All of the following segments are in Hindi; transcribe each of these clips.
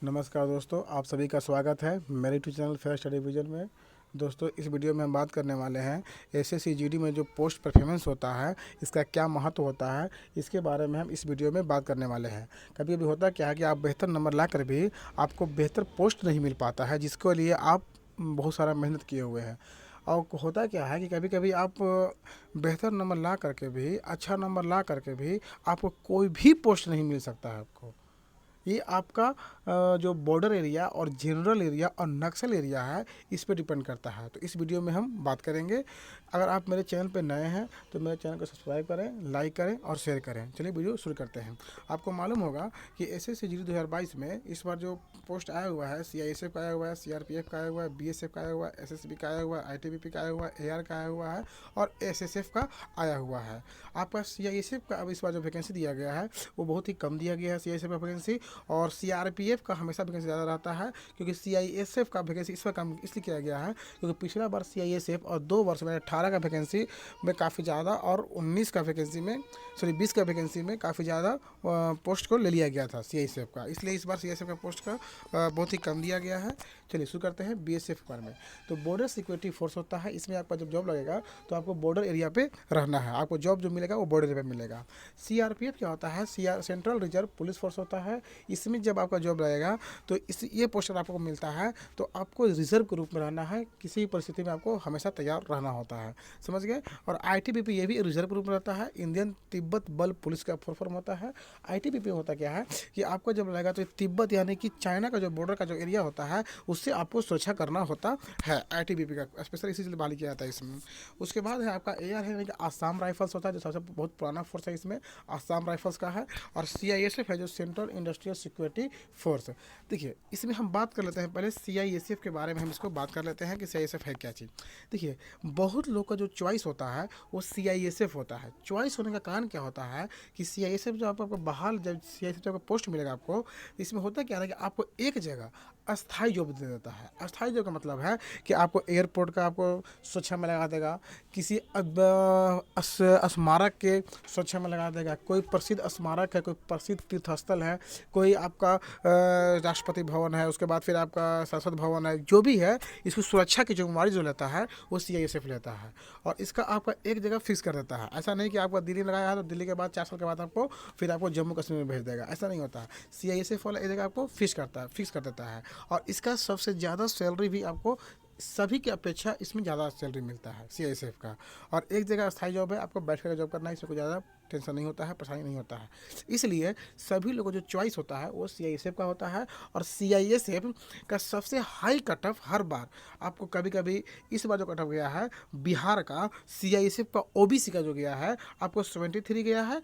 नमस्कार दोस्तों, आप सभी का स्वागत है मेरे YouTube channel fair study vision में। दोस्तों, इस वीडियो में हम बात करने वाले हैं एसएससी जीडी में जो पोस्ट परफॉर्मेंस होता है इसका क्या महत्व होता है, इसके बारे में हम इस वीडियो में बात करने वाले हैं। कभी कभी होता क्या है कि आप बेहतर नंबर ला कर भी आपको बेहतर पोस्ट नहीं मिल पाता है जिसके लिए आप बहुत सारा मेहनत किए हुए हैं। और होता क्या है कि कभी कभी आप बेहतर नंबर ला करके भी, अच्छा नंबर ला करके भी आपको कोई भी पोस्ट नहीं मिल सकता है आपको। ये आपका जो बॉर्डर एरिया और जनरल एरिया और नक्सल एरिया है इस पे डिपेंड करता है। तो इस वीडियो में हम बात करेंगे। अगर आप मेरे चैनल पे नए हैं तो मेरे चैनल को सब्सक्राइब करें, लाइक करें और शेयर करें। चलिए वीडियो शुरू करते हैं। आपको मालूम होगा कि एसएससी जीडी 2022 में इस बार जो पोस्ट आया हुआ है, सीआईएसएफ का आया हुआ है, सीआरपीएफ का आया हुआ है, बीएसएफ का आया हुआ है, एसएसबी का आया हुआ है, आईटीबीपी का आया हुआ है, एआर का आया हुआ है और एसएसएफ का आया हुआ है। आपका सीआईएसएफ का अब इस बार जो वैकेंसी दिया गया है वो बहुत ही कम दिया गया है। सीआईएसएफ का वैकेंसी और सीआरपीएफ का हमेशा वैकेंसी ज़्यादा रहता है, क्योंकि सीआईएसएफ का वैकेंसी इस बार कम इसलिए किया गया है क्योंकि पिछला बार सीआईएसएफ और 2 वर्ष में 18 का वैकेंसी में काफ़ी ज़्यादा और 19 का वैकेंसी में 20 का वैकेंसी में काफ़ी ज़्यादा पोस्ट को ले लिया गया था सीआईएसएफ का। इसलिए इस बार सीआईएसएफ का पोस्ट का बहुत ही कम दिया गया है। चलिए शुरू करते हैं बीएसएफ के बारे में। तो बॉर्डर सिक्योरिटी फोर्स होता है, इसमें आपका जब जॉब लगेगा तो आपको बॉर्डर एरिया पे रहना है। आपको जॉब जो मिलेगा वो बॉर्डर एरिया पे मिलेगा। सीआरपीएफ क्या होता है? सेंट्रल रिजर्व पुलिस फोर्स होता है। इसमें जब आपका जॉब लगेगा तो ये पोस्टर आपको मिलता है तो आपको रिजर्व के रूप में रहना है। किसी भी परिस्थिति में आपको हमेशा तैयार रहना होता है, समझ गए। और आईटीबीपी ये भी रिजर्व के रूप में रहता है। इंडियन तिब्बत बल पुलिस का फुल फॉर्म होता है। आईटीबीपी होता क्या है कि आपको जब लगेगा तो तिब्बत यानी कि चाइना का जो बॉर्डर का जो एरिया होता है उससे आपको सुरक्षा करना होता है। आईटीबीपी का स्पेशल इसीलिए बहाली किया जाता है इसमें। उसके बाद है आपका एआर है, यानी कि आसाम राइफल्स होता है जो सबसे बहुत पुराना फोर्स है, इसमें आसाम राइफल्स का है। और सीआईएसएफ है जो सेंट्रल इंडस्ट्रियल सिक्योरिटी फोर्स। देखिए इसमें हम बात कर लेते हैं पहले सीआईएसएफ के बारे में। हम इसको बात कर लेते हैं कि सीआईएसएफ है क्या चीज़। देखिए बहुत लोग का जो चॉइस होता है वो सीआईएसएफ होता है। चॉइस होने का कारण क्या होता है कि सीआईएसएफ जो आपको बहाल, जब सीआईएसएफ जब पोस्ट मिलेगा आपको, इसमें होता क्या है कि आपको एक जगह अस्थाई जॉब दे देता है। अस्थाई जॉब का मतलब है कि आपको एयरपोर्ट का आपको सुरक्षा में लगा देगा, किसी स्मारक के सुरक्षा में लगा देगा, कोई प्रसिद्ध स्मारक है, कोई प्रसिद्ध तीर्थस्थल है, कोई आपका राष्ट्रपति भवन है, उसके बाद फिर आपका संसद भवन है, जो भी है इसकी सुरक्षा की जिम्मेवारी जो लेता है वो सीआईएसएफ लेता है। और इसका आपका एक जगह फिक्स कर देता है। ऐसा नहीं कि आपका दिल्ली लगाया है तो दिल्ली के बाद 4 साल के बाद आपको फिर आपको जम्मू कश्मीर में भेज देगा, ऐसा नहीं होता है। सीआईएसएफ वाला एक जगह आपको फिक्स कर देता है। और इसका सबसे ज़्यादा सैलरी भी आपको सभी की अपेक्षा इसमें ज़्यादा सैलरी मिलता है सीआईएसएफ का। और एक जगह स्थायी जॉब है, आपको बैठ कर जॉब करना है, इसमें कोई ज़्यादा टेंशन नहीं होता है, परेशानी नहीं होता है। इसलिए सभी लोगों को जो चॉइस होता है वो सीआईएसएफ का होता है। और सीआईएसएफ का सबसे हाई कट ऑफ हर बार आपको, कभी कभी इस बार जो कट ऑफ गया है बिहार का, सीआईएसएफ का ओबीसी का जो गया है आपको 73 गया है,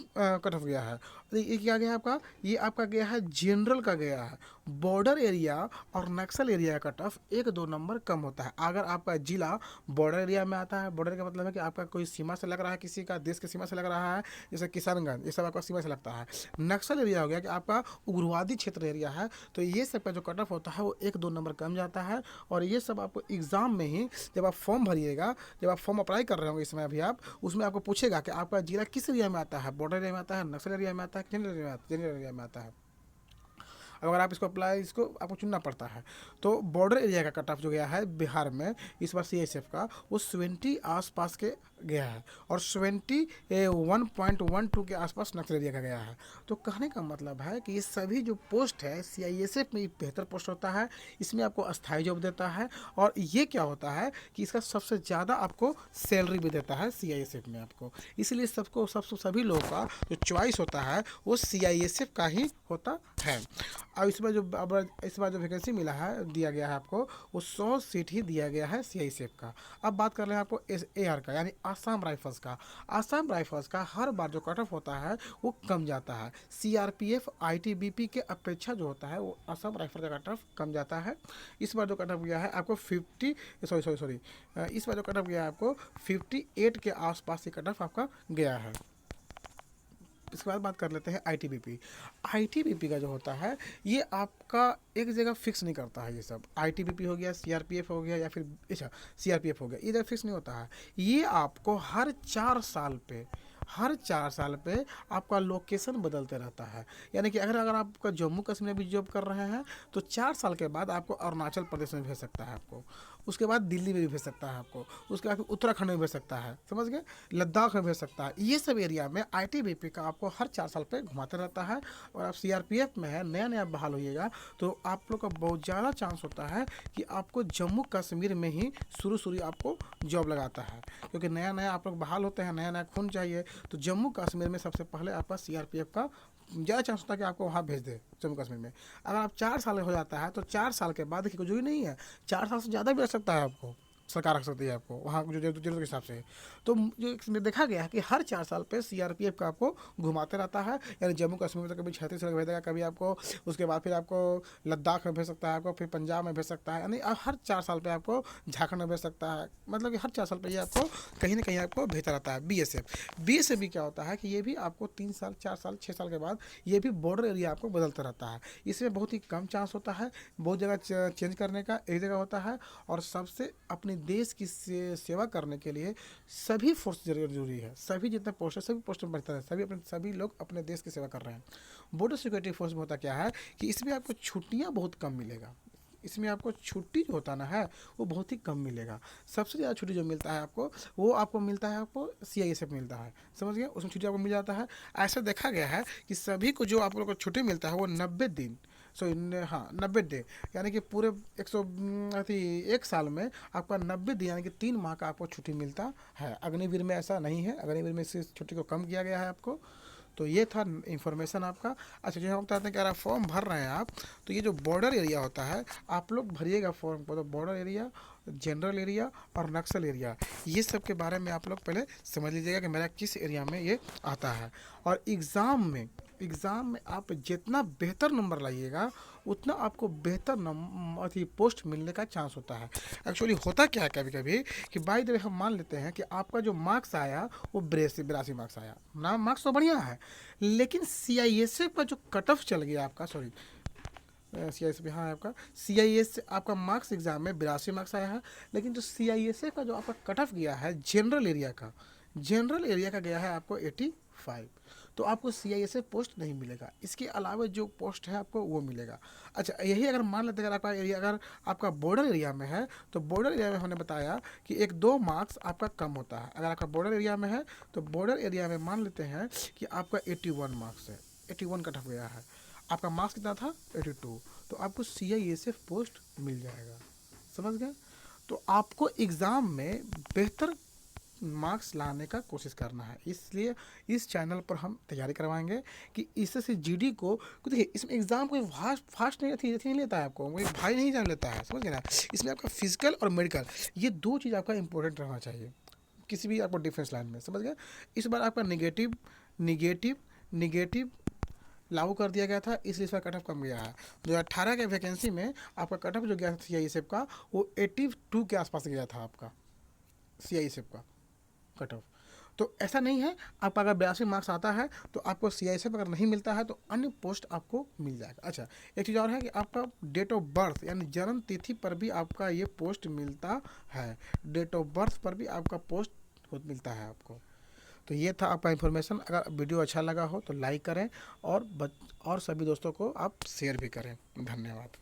कट ऑफ गया है। ये क्या गया आपका? ये आपका गया है जनरल का गया है। बॉर्डर एरिया और नक्सल एरिया का कट ऑफ 1-2 नंबर कम होता है। अगर आपका जिला बॉर्डर एरिया में आता है, बॉर्डर का मतलब है कि आपका कोई सीमा से लग रहा है, किसी का देश की सीमा से लग रहा है, जैसे किशनगंज, ये सब आपका सीमा से लगता है। नक्सल एरिया हो गया कि आपका उग्रवादी क्षेत्र एरिया है, तो ये सब का जो कट ऑफ होता है वो 1-2 नंबर कम जाता है। और ये सब आपको एग्ज़ाम में ही जब आप फॉर्म भरिएगा, जब आप फॉर्म अप्लाई कर रहे होंगे इस समय अभी आप, उसमें आपको पूछेगा कि आपका जिला किस एरिया में आता है, बॉर्डर एरिया में आता है, नक्सल एरिया में आता है, जनरल एरिया में आता है। अगर आप इसको आपको चुनना पड़ता है। तो बॉर्डर एरिया का कट ऑफ जो गया है बिहार में इस बार सीआईएसएफ का, वो 70 आसपास के गया है। और 71.12 के आसपास नक्सल एरिया का गया है। तो कहने का मतलब है कि ये सभी जो पोस्ट है सीआईएसएफ में बेहतर पोस्ट होता है। इसमें आपको अस्थाई जॉब देता है। और ये क्या होता है कि इसका सबसे ज़्यादा आपको सैलरी भी देता है सीआईएसएफ में आपको। इसलिए सभी लोगों का जो चॉइस होता है वो सीआईएसएफ का ही होता है। अब इस बार जो वैकेंसी मिला है, दिया गया है आपको, वो 100 सीट ही दिया गया है सीआईएसएफ का। अब बात कर रहे हैं आपको एआर का, यानी आसाम राइफल्स का। आसाम राइफल्स का हर बार जो कट ऑफ होता है वो कम जाता है। सीआरपीएफ आईटीबीपी के अपेक्षा जो होता है वो आसाम राइफल का कट ऑफ कम जाता है। इस बार जो कट ऑफ गया है आपको इस बार जो कट ऑफ गया है आपको 58 के आसपास ये कट ऑफ आपका गया है। इसके बाद बात कर लेते हैं आईटीबीपी। आईटीबीपी का जो होता है ये आपका एक जगह फिक्स नहीं करता है। ये सब आईटीबीपी हो गया, सीआरपीएफ हो गया, या फिर सीआरपीएफ हो गया, ये जगह फिक्स नहीं होता है। ये आपको हर 4 साल पे हर 4 साल पे आपका लोकेशन बदलते रहता है। यानी कि अगर अगर आपका जम्मू कश्मीर में भी जॉब कर रहे हैं तो 4 साल के बाद आपको अरुणाचल प्रदेश में भेज सकता है आपको, उसके बाद दिल्ली में भी भेज सकता है आपको, उसके बाद उत्तराखंड में भेज सकता है, समझ गए, लद्दाख में भेज सकता है। ये सब एरिया में आईटीबीपी का आपको हर 4 साल पे घुमाते रहता है। और आप सीआरपीएफ में है, नया नया बहाल होइएगा तो आप लोग का बहुत ज़्यादा चांस होता है कि आपको जम्मू कश्मीर में ही शुरू शुरू आपको जॉब लगाता है, क्योंकि नया नया आप लोग बहाल होते हैं, नया नया खून चाहिए। तो जम्मू कश्मीर में सबसे पहले आपका सीआरपीएफ का ज़्यादा चांस होता है कि आपको वहाँ भेज दे जम्मू कश्मीर में। अगर आप 4 साल हो जाता है तो 4 साल के बाद की कोई जरूरी नहीं है, 4 साल से ज़्यादा भी रख सकता है आपको, सरकार रख सकती है आपको वहाँ जो जरूरत के हिसाब से। तो जो इसमें देखा गया है कि हर 4 साल पे सीआरपीएफ का आपको घुमाते रहता है। यानी जम्मू कश्मीर में तो कभी छत्तीसगढ़ भेज देगा, कभी आपको उसके बाद फिर आपको लद्दाख में भेज सकता है, आपको फिर पंजाब में भेज सकता है। यानी हर 4 साल पे आपको झारखंड में भेज सकता है, मतलब कि हर 4 साल पे ये आपको कहीं ना कहीं आपको भेजता रहता है। बीएसएफ भी क्या होता है कि ये भी आपको 3 साल 4 साल 6 साल के बाद ये भी बॉर्डर एरिया आपको बदलता रहता है। इसमें बहुत ही कम चांस होता है, बहुत जगह चेंज करने का, एक जगह होता है। और सबसे अपने देश की सेवा करने के लिए सभी फोर्स जरूरी है, सभी जितने पोस्ट है सभी पोस्ट में बढ़ता है, सभी लोग अपने देश की सेवा कर रहे हैं। बॉर्डर सिक्योरिटी फोर्स में होता क्या है कि इसमें आपको छुट्टियां बहुत कम मिलेगा, इसमें आपको छुट्टी जो होता ना है वो बहुत ही कम मिलेगा। सबसे ज़्यादा छुट्टी जो मिलता है आपको वो आपको मिलता है, आपको सीआईएसएफ मिलता है, समझ गए, उसमें छुट्टी आपको मिल जाता है। ऐसा देखा गया है कि सभी को जो आप लोग को छुट्टी मिलता है वो 90 दिन, हाँ 90 डे, यानी कि पूरे 1 साल में आपका 90 दिन यानी कि 3 माह का आपको छुट्टी मिलता है। अग्निवीर में ऐसा नहीं है, अग्निवीर में इस छुट्टी को कम किया गया है आपको। तो ये था इन्फॉर्मेशन आपका। अच्छा, जो हम बताते हैं कि अगर आप फॉर्म भर रहे हैं आप, तो ये जो बॉर्डर एरिया होता है आप लोग भरिएगा फॉर्म को, तो बॉर्डर एरिया, जनरल एरिया और नक्सल एरिया, ये सब के बारे में आप लोग पहले समझ लीजिएगा कि मेरा किस एरिया में ये आता है। और एग्ज़ाम में आप जितना बेहतर नंबर लाइएगा उतना आपको बेहतर पोस्ट मिलने का चांस होता है। एक्चुअली होता क्या है कभी कभी कि बाय द वे हम मान लेते हैं कि आपका जो मार्क्स आया वो 82 मार्क्स आया ना, मार्क्स तो बढ़िया है, लेकिन सीआईएसएफ का जो कट ऑफ चल गया आपका, सॉरी सीआईएसएफ, हाँ आपका सीआईएस आपका मार्क्स एग्जाम में 82 मार्क्स आया है, लेकिन जो सीआईएसएफ का जो आपका कट ऑफ गया है जनरल एरिया का गया है आपको 85, तो आपको सीआईएसएफ पोस्ट नहीं मिलेगा। इसके अलावा जो पोस्ट है आपको वो मिलेगा। अच्छा, यही अगर मान लेते हैं अगर आपका बॉर्डर एरिया में है तो बॉर्डर एरिया में हमने बताया कि 1-2 मार्क्स आपका कम होता है। अगर आपका बॉर्डर एरिया में है तो बॉर्डर एरिया में मान लेते हैं कि आपका 81 मार्क्स है, 81 कट ऑफ गया है, आपका मार्क्स कितना था 82, तो आपको सीआईएसएफ पोस्ट मिल जाएगा, समझ गए। तो आपको एग्ज़ाम में बेहतर मार्क्स लाने का कोशिश करना है, इसलिए इस चैनल पर हम तैयारी करवाएंगे कि इससे जीडी को, देखिए इसमें एग्ज़ाम कोई फास्ट नहीं लेता है आपको, कोई भाई नहीं जान लेता है, समझ गए ना। इसमें आपका फिजिकल और मेडिकल ये 2 चीज़ आपका इंपॉर्टेंट रहना चाहिए किसी भी आपको डिफेंस लाइन में, समझ गए। इस बार आपका निगेटिव लागू कर दिया गया था, इसलिए इसका कट ऑफ कम गया है। 2018 के वैकेंसी में आपका कट ऑफ जो गया था सीआईएसएफ का वो 82 के आसपास गया था आपका सीआईएसएफ का कट ऑफ। तो ऐसा नहीं है, आपका अगर 82 मार्क्स आता है तो आपको सीआईएसएफ अगर नहीं मिलता है तो अन्य पोस्ट आपको मिल जाएगा। अच्छा, एक चीज़ और है कि आपका डेट ऑफ बर्थ यानी जन्म तिथि पर भी आपका ये पोस्ट मिलता है, डेट ऑफ बर्थ पर भी आपका पोस्ट मिलता है आपको। तो ये था आपका इन्फॉर्मेशन। अगर वीडियो अच्छा लगा हो तो लाइक करें और सभी दोस्तों को आप शेयर भी करें। धन्यवाद।